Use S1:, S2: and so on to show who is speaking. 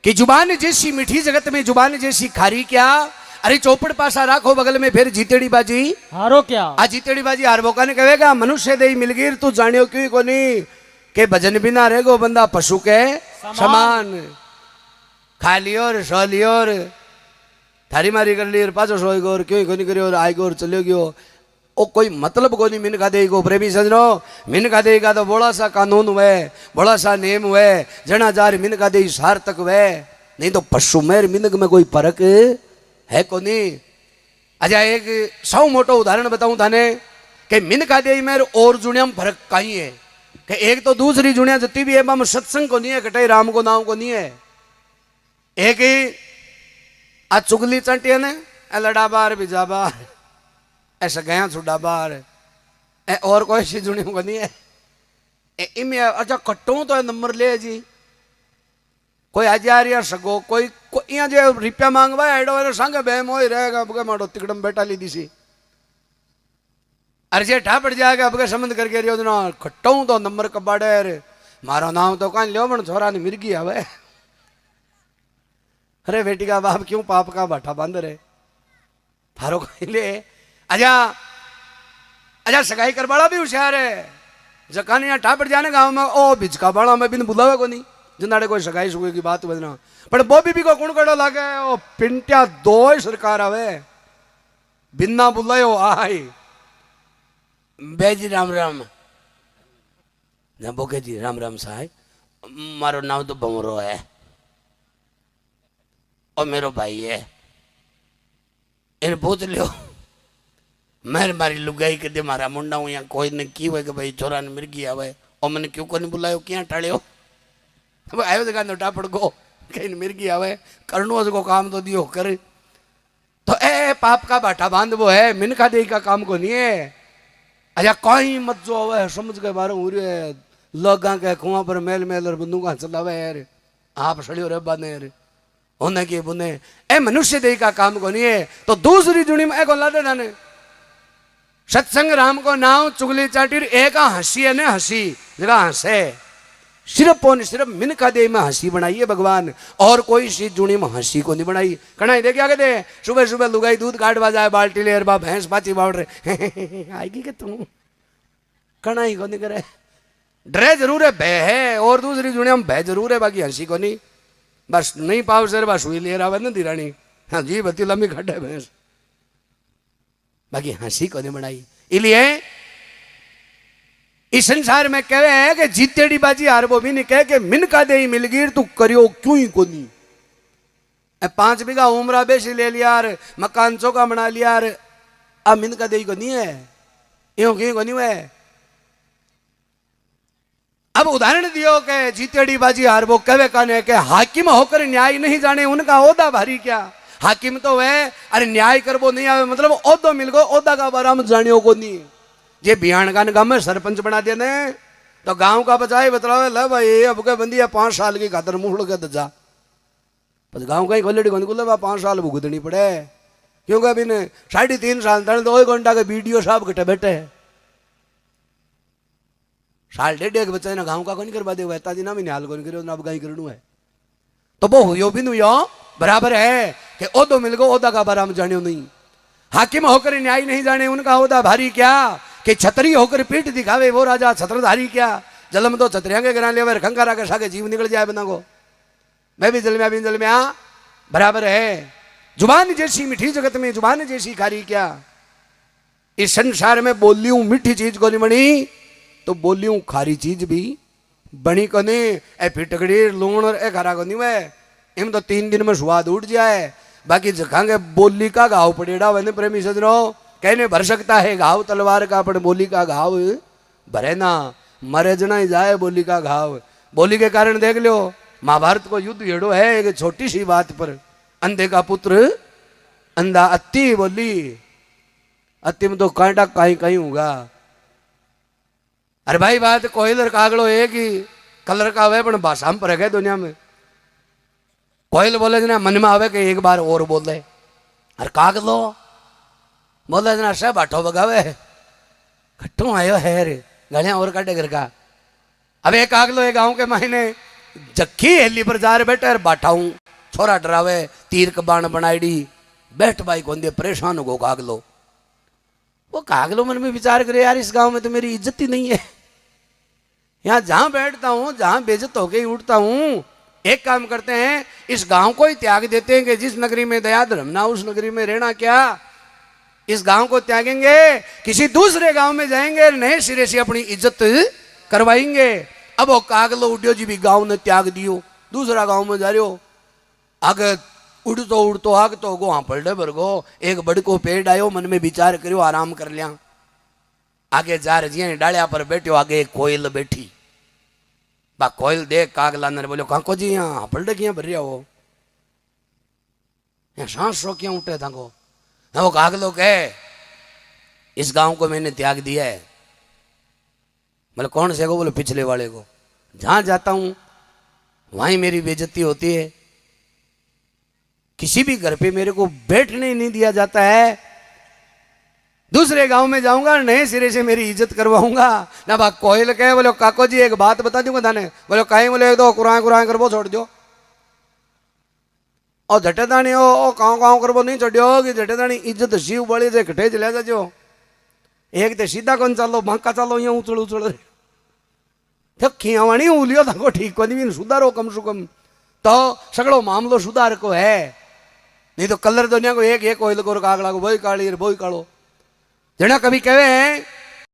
S1: कि जुबान जैसी मीठी जगत में जुबान जैसी खारी क्या। अरे चौपड़ पासा राखो बगल में फिर जीतेड़ी बाजी
S2: हारो क्या।
S1: आ जीतेड़ी बाजी हार बोका ने कहेगा मनुष्य दे मिलगिर तू जानियो क्यों कोनी के भजन बिना रहेगो बंदा पशु के समान। खा लियो और सो लियो और थारी मारी कर ली और पाछो सोई गो और क्यों कोनी करियो और आई गो और चलियो गयो। ओ कोई मतलब कोनी मिनका देगो प्रेमी सजनो। मिनका देगा तो बड़ा सा कानून हुए बड़ा सा नियम हुए जना जार मिनका दे सार्थक हुए नहीं तो पशु मेर मिनक में कोई फर्क है कोनी। अच्छा एक सौ मोटो उदाहरण बताऊं थाने कि मिनका दे मेर और जुनिया में फर्क कहीं है कि एक तो दूसरी जुनिया जती भी है हम सत्संग को नहीं है कटे राम को नाम को नहीं है। एक ही आज चुगली चंटी है ने लड़ा बार बिजा बार ऐसा गया छुड़ा बार और कोई सी जुनिया को नहीं है। इमें अच्छा कट्टू तो नंबर ले जी कोई हजार या सगो कोई यहाँ जो रुपया मांगवा एडो एडो संग बेम हो रहेगा अब मारो तिकड़म बेटा ली दिसी अरे जे ठा पड़ जाएगा अब संबंध करके रियो ना खट्टू तो नंबर कबाड़े मारो नाम तो कहीं लियो बन छोरा ने मिर्गी आवे। अरे बेटी का बाप क्यों पाप का बाठा बांध रहे थारो कहीं ले। अच्छा अच्छा सगाई करवाड़ा भी होशियार है जकान यहाँ ठा पड़ जाने गाँव में ओ भिजका बाड़ा में बिन बुलावे को नहीं जिन्नाड़े कोई सगाई सुगाई की बात बजना पर वो भी को कौन कड़ो लागे ओ पिंटिया दो ही सरकार आवे बिना बुलायो आई बेजी राम राम ना बोके जी राम राम साहब मारो नाम तो बमरो है और मेरो भाई है इन पूछ लियो मेरे मारी लुगाई के दे मारा मुंडा हूँ यहाँ कोई ने की हुए कि भाई छोरा ने मिर्गी आवे और मैंने क्यों को नहीं बुलायो क्या टाड़ियो आयो जगह नो टापड़ को कहीं मिर्गी आवे करनो उसको काम तो दियो कर तो ए पाप का बाटा बांध वो है मिनका दे का काम को नहीं है। अच्छा कहीं मत जो आवे समझ के बारे हो रहे लगा के कुआं पर मेल मेल और बंदूका चलावे यार आप सड़ियो रे बाने यार होने की बुने ए मनुष्य दे का काम को नहीं है। तो दूसरी जुड़ी में को लादे जाने सत्संग राम को नाम चुगली चाटीर एक हंसी है ने हंसी जगह हंसे सिर्फ और सिर्फ मिनका दे में हंसी बनाई है भगवान और कोई सी जुड़ी में हंसी को नहीं बनाई। कणाई दे क्या कहते सुबह सुबह लुगाई दूध काटवा जाए बाल्टी ले बा भैंस बाची बाउट रहे आएगी के तू कणाई को नहीं करे डरे जरूर है भय है और दूसरी जुड़िया में भय जरूर है बाकी हंसी को नहीं बस नहीं पाव सर बस हुई ले रहा न दिरानी हाँ जी बती लंबी खड्डे भैंस बाकी हंसी को नहीं बनाई। इसलिए इस संसार में कहे है कि जीतेड़ी बाजी हार वो भी नहीं कहे कि मिनका दे मिलगिर तू करियो क्यों ही को नहीं 5 बीघा उमरा बेसी ले लिया मकान चौका बना लिया अब मिनका दे को नहीं है यो क्यों को नहीं है। अब उदाहरण दियो कि जीतेड़ी बाजी हार वो कहे काने के हाकिम होकर न्याय नहीं जाने उनका ओदा भारी क्या। हाकिम तो वह अरे न्याय करबो नहीं आवे मतलब ओदो मिल गो ओदा का बारे में जानियो को नहीं जे बिहान का गांव में सरपंच बना दिया ने तो गांव का बचाए बतलावे ले भाई अब के बंदी 5 साल की खातर मुंह के दजा पर गांव का ही खोलड़ी को निकले 5 साल भुगतनी पड़े क्योंकि अभी ने 3.5 साल तक 2 घंटा के वीडियो साहब कटे बैठे साल 1.5 के बच्चे ना गांव का नहीं करवा दे वैता जी ना मैं हाल को नहीं करो ना अब गाई करनू है तो वो हुयो भी नुयो बराबर है कि ओदो मिल गो ओदा का बारा में जानियो नहीं। हाकिम होकर न्याय नहीं जाने उनका ओदा भारी क्या कि छतरी होकर पीठ दिखावे वो राजा छत्रधारी क्या। जलम तो छतरिया के गिरा ले खंकारा के सागे जीव निकल जाए बना को मैं भी जल में अभी जल में आ बराबर है। जुबान जैसी मीठी जगत में जुबान जैसी खारी क्या। इस संसार में बोलियूं मीठी चीज को नहीं बनी तो बोलियूं खारी चीज भी बनी को नहीं ए फिटकड़ी लूण और ए खारा को नहीं वे इम तो 3 दिन में स्वाद उठ जाए बाकी जखांगे बोली का घाव पड़ेड़ा वने प्रेमी सजनो कहने भर सकता है घाव तलवार का पर बोली का घाव भरे ना मरे जना ही जाए बोली का घाव। बोली के कारण देख लो महाभारत को युद्ध हेड़ो है एक छोटी सी बात पर अंधे का पुत्र अंधा अति बोली अति में तो कांटा कहीं कहीं होगा। अरे भाई बात कोयलर कागड़ो एक ही कलर का हुए पर भाषा में पर है दुनिया में कोयल बोले जना मन में आवे कि एक बार और बोल दे अरे काग लो बोले जना सब बाठो बगावे खट्टू आयो है रे गलियां और काटे घर का। अब एक काग लो एक गांव के महीने जखी हेली पर जा रहे बैठे बाठाऊं छोरा डरावे तीर कबाण बनाईडी बैठ भाई कौन दे परेशान हो गो कागलो। वो कागलो मन में विचार करे यार इस गांव में तो मेरी इज्जत ही नहीं है। यहाँ जहां बैठता हूं जहां बेइज्जत होके ही उठता हूं। एक काम करते हैं इस गांव को ही त्याग देते हैं कि जिस नगरी में दया धर्म ना उस नगरी में रहना क्या। इस गांव को त्यागेंगे किसी दूसरे गांव में जाएंगे नए सिरे से अपनी इज्जत करवाएंगे। अब वो कागलो उड्यो जी भी गांव ने त्याग दियो दूसरा गांव में जा रहे हो। आगे उड़तो आग तो गो हाँ पलटे भरगो एक बड़को पेड़ आयो मन में विचार करियो आराम कर लिया। आगे जा रही डालिया पर बैठो आगे एक कोयल बैठी बा कोयल देख कागला ने बोलो काको जी यहाँ पलटे किया भर हो यहाँ सांस रो क्या उठे था को। वो कागलो कहे इस गांव को मैंने त्याग दिया है। बोले कौन से को। बोले पिछले वाले को। जहां जाता हूं वहीं मेरी बेइज्जती होती है। किसी भी घर पे मेरे को बैठने नहीं दिया जाता है। दूसरे गांव में जाऊंगा नए सिरे से मेरी इज्जत करवाऊंगा ना। बा कोयल कहे बोले काको जी एक बात बता दूंगा थाने। बोले काई। बोले तो कुरान करबो छोड़ दो और झटे दानी ओ काव करबो नहीं छोड़ो कि झटे दानी इज्जत शिव बड़ी से कटे चले जाजो। एक तो सीधा कौन चालो बांका चालो यहाँ उछल उछल खियावाणी उलियो था को ठीक को नहीं सुधारो कम से कम तो सगड़ो मामलो सुधार को है। नहीं तो कलर दुनिया को एक कोयल को कागड़ा को बोई काली बोई कालो जना कभी कहे